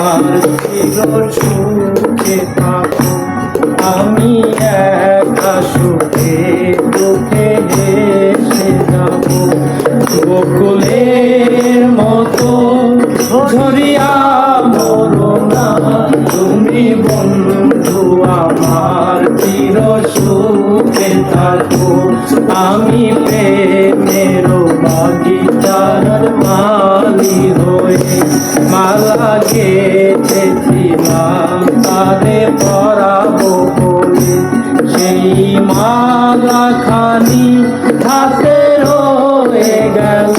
আর চির সুখে থাকো, আমি একা সুখে দুঃখে হেসে যাব। বকুলের মতো ঝরিয়া মরো না, তুমি বন্ধু আমার চির সুখে থাকো। আমি প্রেমের বাগিচার মালি হয়ে মালা গেঁথেছিলাম তারে পরাবো বলে, সেই মালা খানি হাতে রয়ে গেল।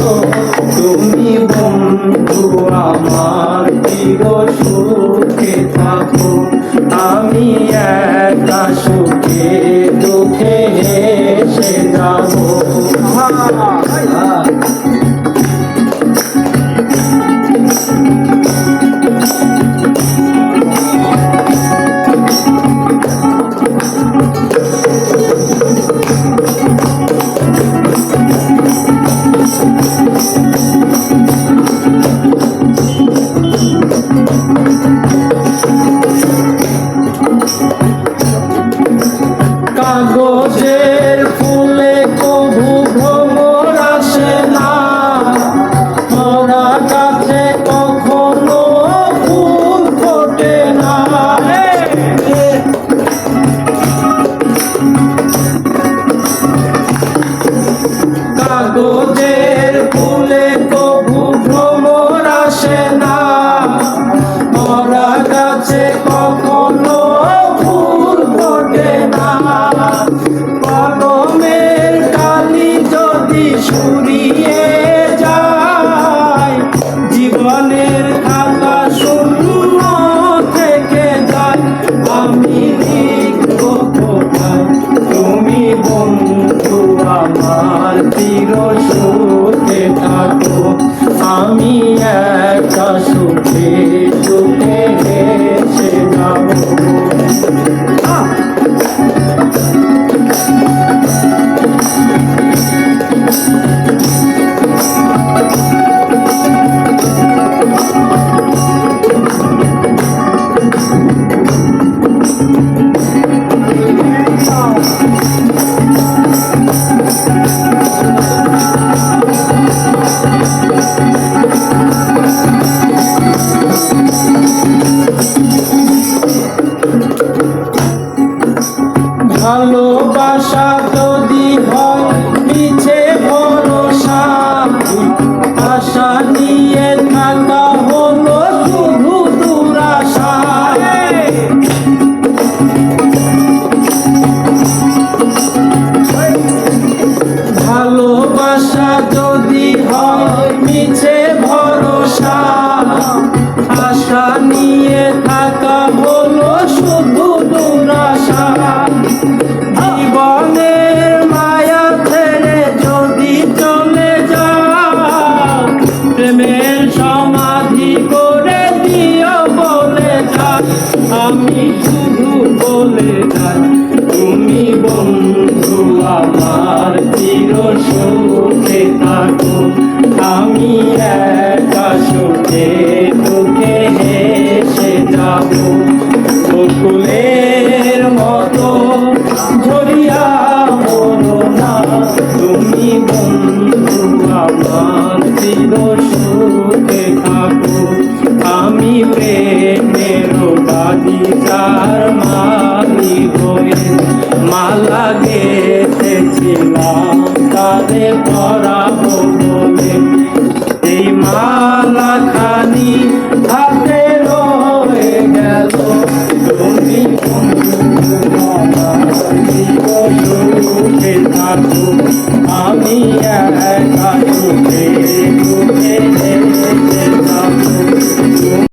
তুমি বন্ধু আমার চির সুখে থাকো, আমি একা সুখে দুঃখে হেসে যাব। কাগজের ফুলে কভু ভ্রমর আসে না, মরা গাছে কখনো ফুল ফোটে না। কাগজের ফুলে কভু ভ্রমর আসে না, মরা গাছে কখনো ফুল ফোটে না। কলমের কালি যদি শুরিয়ে যায়, জীবনের খাতা শূন্য থেকে যায়। আমি লিখব কোথায়, তুমি বন্ধু আমার চির সুখে থাকো, আমি একা সুখে সুখে হেসে যাব। ভালোবাসা যদি হয় মিছে ভরসা, আশা নিয়ে থাকা হলো শুধু দুরাশা। ভালোবাসা যদি হয় মিছে ভরসা, আশা নিয়ে থাকা হলো শুধু দুরাশা। জীবনের মায়া ছেড়ে যদি চলে যাও, প্রেমের সমাধি করে দিও বলে যাও। আমি শুধু বলে যাই, তুমি বন্ধু আমার চির সুখে থাকো, আমি একা সুখে দুঃখে হেসে যাব। বকুলের মতো ঝরিয়া মরো না, তুমি বন্ধু আমার চির সুখে থাকো, আমি প্রেমের বাগিচার মালি হয়ে মালা গেঁথেছিলাম তারে পরাবো বলে, এই মালা খানি হাতে রয়ে গেল। তুমি বন্ধু আমার চির সুখে থাকো।